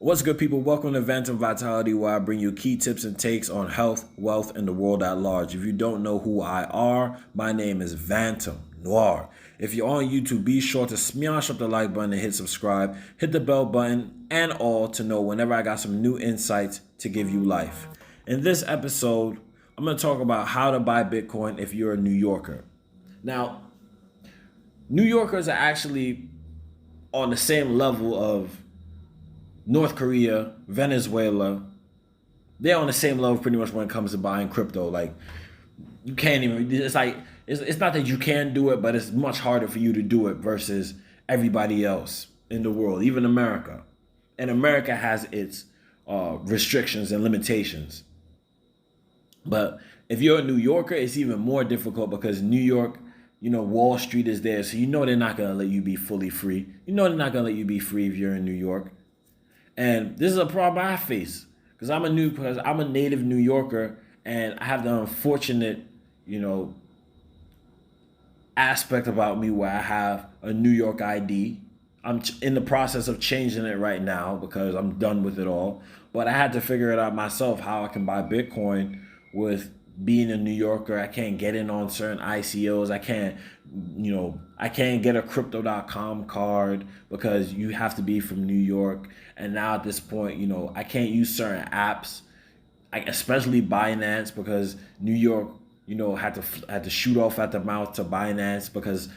What's good, people? Welcome to Vantum Vitality, where I bring you key tips and takes on health, wealth, and the world at large. If you don't know who I are, my name is Vantum Noir. If you're on YouTube, be sure to smash up the like button and hit subscribe. Hit the bell button and all to know whenever I got some new insights to give you life. In this episode, I'm going to talk about how to buy Bitcoin if you're a New Yorker. Now, New Yorkers are actually on the same level of North Korea, Venezuela. They're on the same level pretty much when it comes to buying crypto. Like, you can't even, it's not that you can do it, but it's much harder for you to do it versus everybody else in the world, even America. And America has its restrictions and limitations. But if you're a New Yorker, it's even more difficult because New York, Wall Street is there. So they're not going to let you be fully free. They're not going to let you be free if you're in New York. And this is a problem I face because I'm a native New Yorker, and I have the unfortunate, aspect about me where I have a New York ID. I'm in the process of changing it right now because I'm done with it all. But I had to figure it out myself how I can buy Bitcoin with being a New Yorker. I can't get in on certain ICOs. I can't get a crypto.com card because you have to be from New York. And now at this point, I can't use certain apps, especially Binance, because New York, had to shoot off at the mouth to Binance because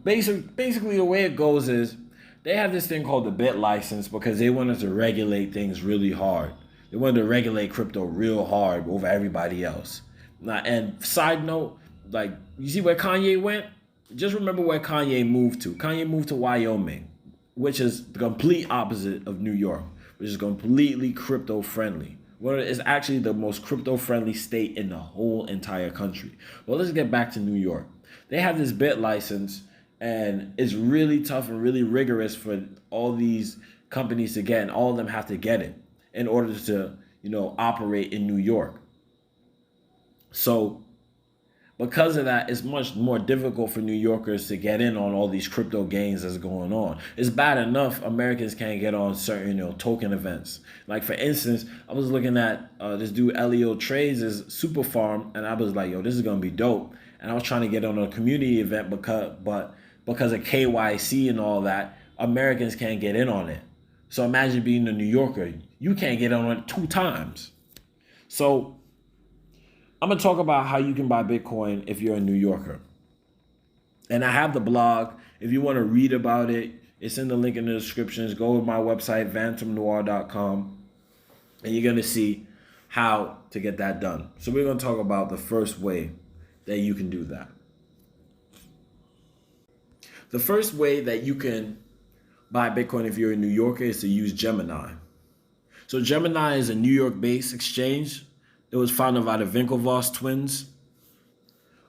basically the way it goes is they have this thing called the bit license because they wanted to regulate things really hard. They wanted to regulate crypto real hard over everybody else. Now, and side note, like, you see where Kanye went? Just remember where Kanye moved to. Kanye moved to Wyoming, which is the complete opposite of New York, which is completely crypto friendly. Well, it's actually the most crypto friendly state in the whole entire country. Well, let's get back to New York. They have this bit license, and it's really tough and really rigorous for all these companies to get, and all of them have to get it in order to, operate in New York. So because of that, it's much more difficult for New Yorkers to get in on all these crypto gains that's going on. It's bad enough Americans can't get on certain, token events. Like, for instance, I was looking at this dude Elio Trades' Super Farm, and I was like, yo, this is going to be dope. And I was trying to get on a community event because of KYC and all that, Americans can't get in on it. So imagine being a New Yorker. You can't get on it 2 times. So I'm going to talk about how you can buy Bitcoin if you're a New Yorker. And I have the blog. If you want to read about it, it's in the link in the descriptions. Go to my website, vantumnoir.com, and you're going to see how to get that done. So we're going to talk about the first way that you can do that. The first way that you can buy Bitcoin if you're a New Yorker is to use Gemini. So Gemini is a New York-based exchange. It was founded by the Winklevoss twins.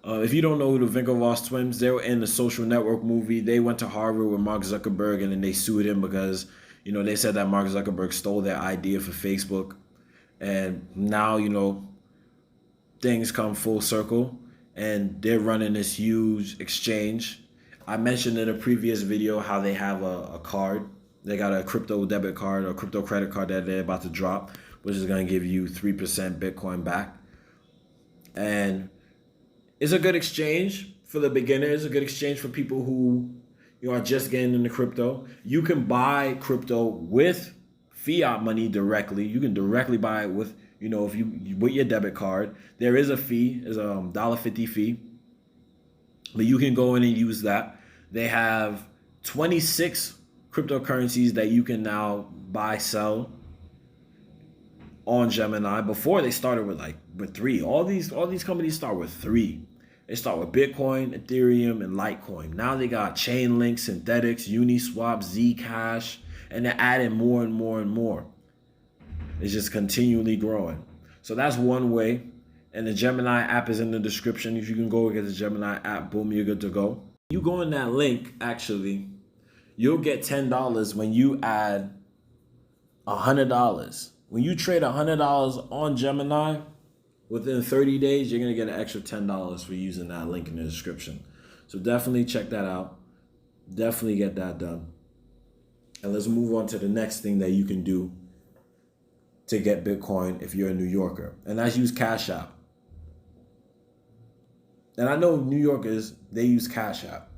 If you don't know who the Winklevoss twins, they were in the Social Network movie. They went to Harvard with Mark Zuckerberg, and then they sued him because, they said that Mark Zuckerberg stole their idea for Facebook. And now, things come full circle, and they're running this huge exchange. I mentioned in a previous video how they have a card. They got a crypto debit card or crypto credit card that they're about to drop, which is going to give you 3% Bitcoin back. And it's a good exchange for the beginners, a good exchange for people who are just getting into crypto. You can buy crypto with fiat money directly. You can directly buy it with, if you with your debit card. There is a fee, there's a $1.50 fee, but you can go in and use that. They have 26 cryptocurrencies that you can now buy, sell on Gemini. Before they started with 3. All these companies start with 3. They start with Bitcoin, Ethereum, and Litecoin. Now they got Chainlink, Synthetics, Uniswap, Zcash, and they're adding more and more and more. It's just continually growing. So that's one way. And the Gemini app is in the description. If you can go get the Gemini app, boom, you're good to go. You go in that link, actually, you'll get $10 when you add $100. When you trade $100 on Gemini, within 30 days, you're going to get an extra $10 for using that link in the description. So definitely check that out. Definitely get that done. And let's move on to the next thing that you can do to get Bitcoin if you're a New Yorker. And that's use Cash App. And I know New Yorkers, they use Cash App.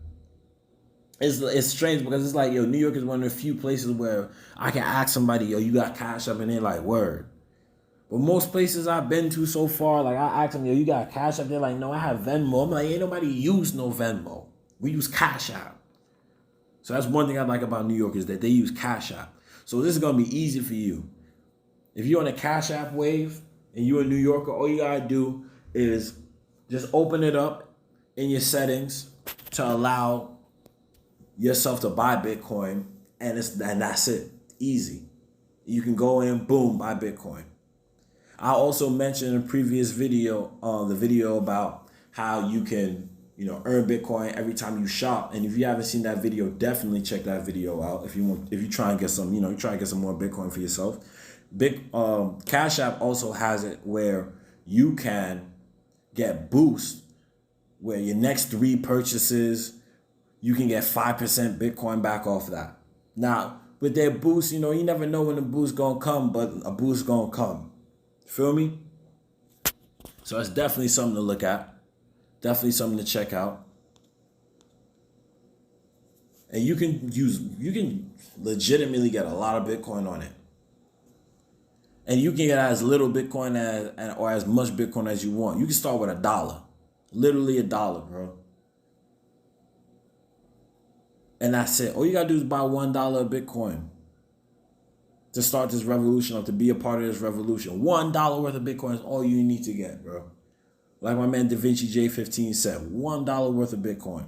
It's strange because it's like, yo, New York is one of the few places where I can ask somebody, yo, you got Cash App? And they're like, word. But most places I've been to so far, like I ask them, yo, you got Cash App? They're like, no, I have Venmo. I'm like, ain't nobody use no Venmo. We use Cash App. So that's one thing I like about New York is that they use Cash App. So this is going to be easy for you. If you're on a Cash App wave and you're a New Yorker, all you got to do is just open it up in your settings to allow yourself to buy Bitcoin, and that's it. Easy. You can go in, boom, buy Bitcoin. I also mentioned in a previous video, the video about how you can, earn Bitcoin every time you shop. And if you haven't seen that video, definitely check that video out. If you try and get some, you try and get some more Bitcoin for yourself. Cash App also has it where you can get boost, where your next 3 purchases, you can get 5% Bitcoin back off that. Now, with their boost, you never know when the boost gonna come, but a boost gonna come. Feel me? So that's definitely something to look at. Definitely something to check out. And you can legitimately get a lot of Bitcoin on it. And you can get as little Bitcoin or as much Bitcoin as you want. You can start with $1. Literally $1, bro. And that's it. All you gotta do is buy $1 of Bitcoin to start this revolution, or to be a part of this revolution. $1 worth of Bitcoin is all you need to get, bro. Like my man Da Vinci J15 said, $1 worth of Bitcoin.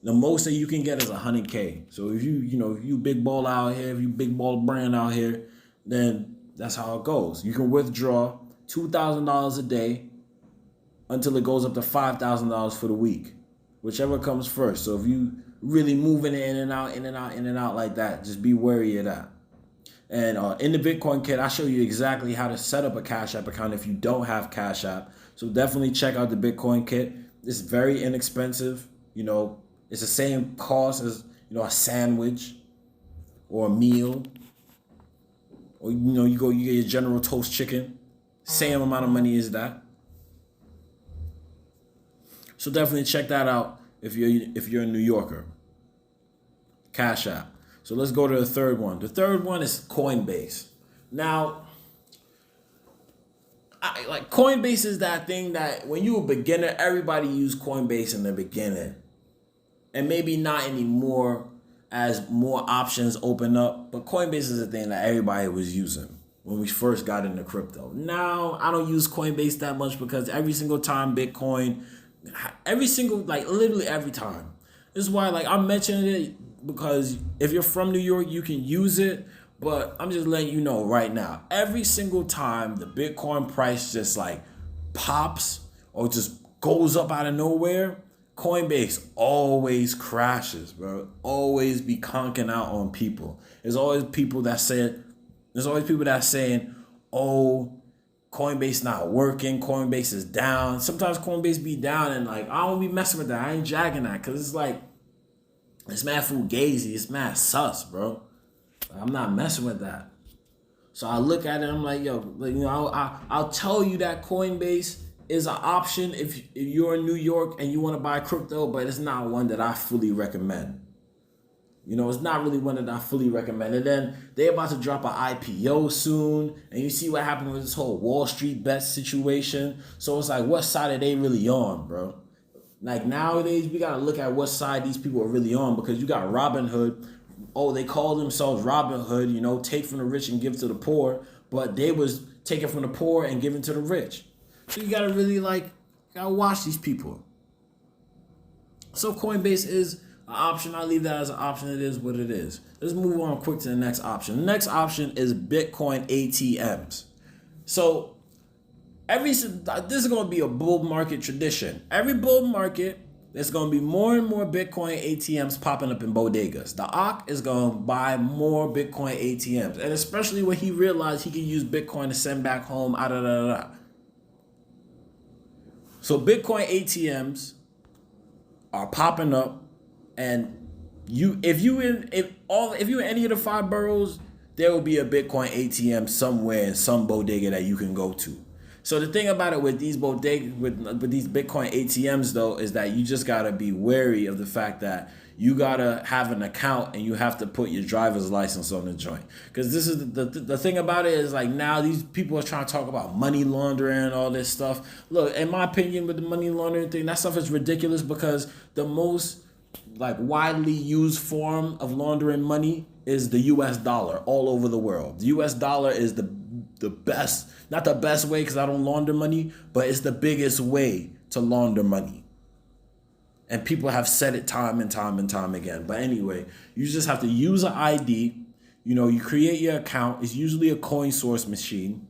The most that you can get is 100K. So if you big ball out here, if you big ball brand out here, then that's how it goes. You can withdraw $2,000 a day until it goes up to $5,000 for the week, whichever comes first. So if you really moving in and out like that, just be wary of that. And in the Bitcoin kit, I show you exactly how to set up a Cash App account if you don't have Cash App. So definitely check out the Bitcoin kit. It's very inexpensive. It's the same cost as, a sandwich or a meal. Or, you get your General Toast chicken. Same amount of money as that. So definitely check that out if you're a New Yorker. Cash App. So let's go to the third one. The third one is Coinbase. Now, Coinbase is that thing that when you're a beginner, everybody used Coinbase in the beginning. And maybe not anymore as more options open up. But Coinbase is the thing that everybody was using when we first got into crypto. Now, I don't use Coinbase that much because every single time Bitcoin, literally every time. This is why, I'm mentioning it because if you're from New York, you can use it. But I'm just letting you know right now, every single time the Bitcoin price just pops or just goes up out of nowhere, Coinbase always crashes, bro. Always be conking out on people. There's always people that saying, oh, Coinbase not working, Coinbase is down. Sometimes Coinbase be down and I don't be messing with that. I ain't jagging that because it's mad fugazi. It's mad sus, bro. I'm not messing with that. So I look at it, I'm like, yo, I'll tell you that Coinbase is an option if you're in New York and you want to buy crypto, but it's not one that I fully recommend. It's not really one that I fully recommend. And then they're about to drop an IPO soon, and you see what happened with this whole Wall Street bets situation. So it's what side are they really on, bro? Nowadays, we got to look at what side these people are really on, because you got Robinhood. Oh, they call themselves Robinhood, take from the rich and give to the poor, but they was taking from the poor and giving to the rich. So you got to really gotta watch these people. So Coinbase is an option. I leave that as an option. It is what it is. Let's move on quick to the next option. The next option is Bitcoin ATMs. So this is going to be a bull market tradition. Every bull market, there's going to be more and more Bitcoin ATMs popping up in bodegas. The Ak is going to buy more Bitcoin ATMs. And especially when he realized he can use Bitcoin to send back home. So Bitcoin ATMs are popping up, and if you in any of the 5 boroughs, there will be a Bitcoin ATM somewhere in some bodega that you can go to. So the thing about it with these bodega with these Bitcoin ATMs though is that you just gotta be wary of the fact that you gotta have an account and you have to put your driver's license on the joint. Because this is the thing about it is like now these people are trying to talk about money laundering and all this stuff. Look, in my opinion, with the money laundering thing, that stuff is ridiculous because the most like widely used form of laundering money is the US dollar all over the world. The US dollar is the best, not the best way because I don't launder money, but it's the biggest way to launder money. And people have said it time and time and time again. But anyway, you just have to use an ID. You create your account. It's usually a coin source machine.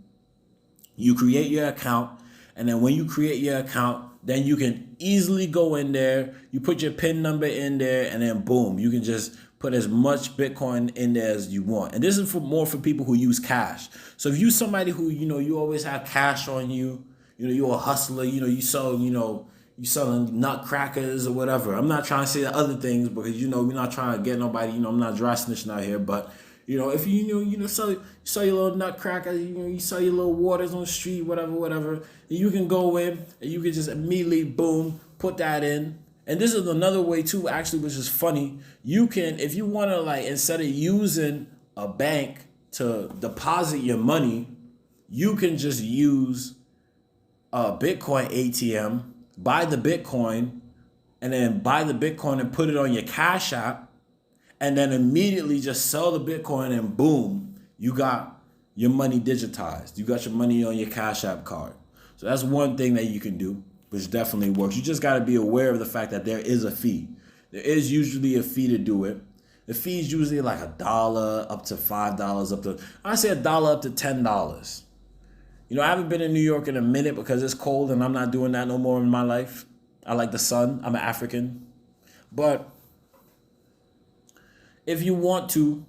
You create your account. And then when you create your account, then you can easily go in there. You put your PIN number in there and then boom, you can just put as much Bitcoin in there as you want. And this is more for people who use cash. So if you're somebody who, you always have cash on you, you're a hustler, you sell, you selling nutcrackers or whatever. I'm not trying to say other things because we're not trying to get nobody. I'm not dry snitching out here. But if you sell your little nutcrackers, you sell your little waters on the street, whatever. You can go in and you can just immediately boom put that in. And this is another way too, actually, which is funny. You can, if you want to instead of using a bank to deposit your money, you can just use a Bitcoin ATM. Buy the Bitcoin and then buy the Bitcoin and put it on your Cash App and then immediately just sell the Bitcoin and boom, you got your money digitized. You got your money on your Cash App card. So that's one thing that you can do, which definitely works. You just got to be aware of the fact that there is a fee. There is usually a fee to do it. The fee is usually like $1 up to $5 up to, I say $1 up to $10. I haven't been in New York in a minute because it's cold and I'm not doing that no more in my life. I like the sun. I'm an African. But if you want to,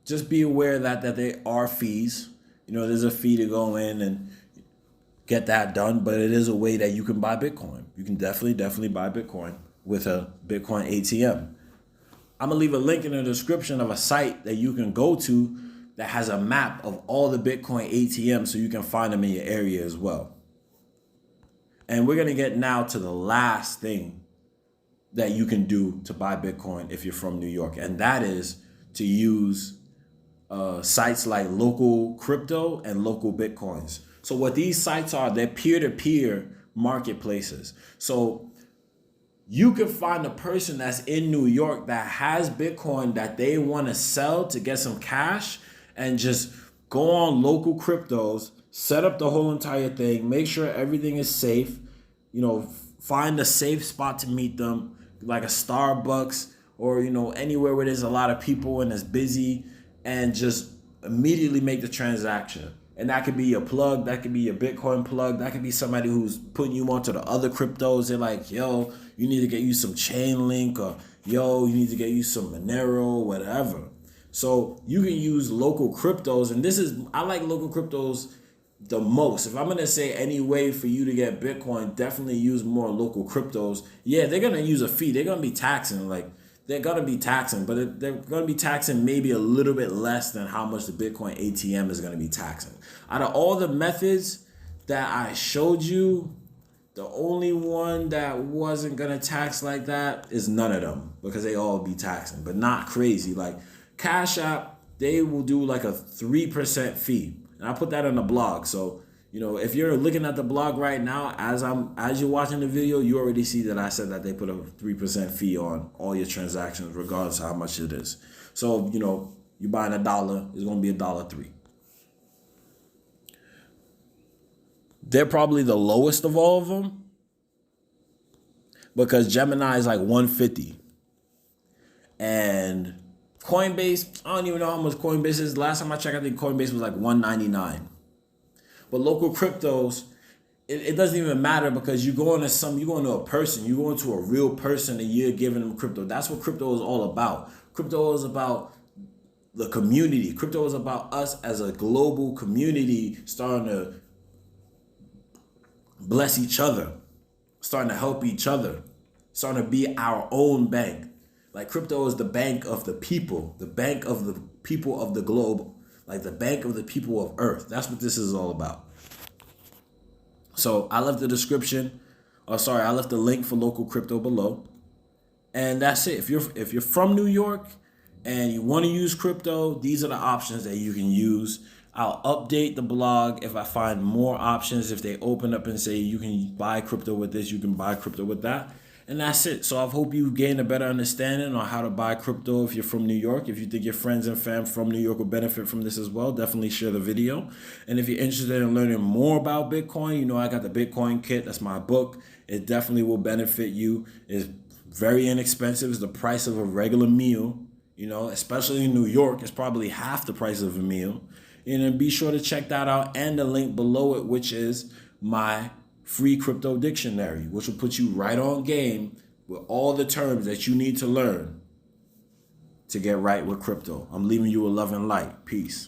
just be aware that there are fees. There's a fee to go in and get that done, but it is a way that you can buy Bitcoin. You can definitely buy Bitcoin with a Bitcoin ATM. I'm going to leave a link in the description of a site that you can go to that has a map of all the Bitcoin ATMs so you can find them in your area as well. And we're going to get now to the last thing that you can do to buy Bitcoin if you're from New York. And that is to use sites like Local Crypto and Local Bitcoins. So what these sites are, they're peer-to-peer marketplaces. So you can find a person that's in New York that has Bitcoin that they want to sell to get some cash and just go on Local Cryptos, set up the whole entire thing, make sure everything is safe, find a safe spot to meet them, like a Starbucks or, anywhere where there's a lot of people and it's busy, and just immediately make the transaction. And that could be your plug, that could be your Bitcoin plug, that could be somebody who's putting you onto the other cryptos. They're like, yo, you need to get you some Chainlink, or yo, you need to get you some Monero, whatever. So you can use Local Cryptos, and I like Local Cryptos the most. If I'm going to say any way for you to get Bitcoin, definitely use more Local Cryptos. Yeah, they're going to use a fee. They're going to be taxing, but they're going to be taxing maybe a little bit less than how much the Bitcoin ATM is going to be taxing. Out of all the methods that I showed you, the only one that wasn't going to tax like that is none of them, because they all be taxing, but not crazy. Like Cash App, they will do like a 3% fee. And I put that on the blog. So, if you're looking at the blog right now, as you're watching the video, you already see that I said that they put a 3% fee on all your transactions, regardless of how much it is. So, you're buying $1, it's going to be $1.03. They're probably the lowest of all of them, because Gemini is like 150. And Coinbase, I don't even know how much Coinbase is. Last time I checked, I think Coinbase was like $1.99. But Local Cryptos, it doesn't even matter, because you're going to a person, you're going to a real person, and you're giving them crypto. That's what crypto is all about. Crypto is about the community. Crypto is about us as a global community starting to bless each other, starting to help each other, starting to be our own bank. Like crypto is the bank of the people, the bank of the people of the globe, like the bank of the people of Earth. That's what this is all about. So I left the description, I left the link for local crypto below. And that's it. If you're from New York and you want to use crypto, these are the options that you can use. I'll update the blog if I find more options. If they open up and say you can buy crypto with this, you can buy crypto with that. And that's it. So I hope you've gained a better understanding on how to buy crypto if you're from New York. If you think your friends and fam from New York will benefit from this as well, definitely share the video. And if you're interested in learning more about Bitcoin, you know I got the Bitcoin Kit. That's my book. It definitely will benefit you. It's very inexpensive. It's the price of a regular meal. You know, especially in New York, it's probably half the price of a meal. And be sure to check that out and the link below it, which is my free crypto dictionary, which will put you right on game with all the terms that you need to learn to get right with crypto. I'm leaving you with love and light. Peace.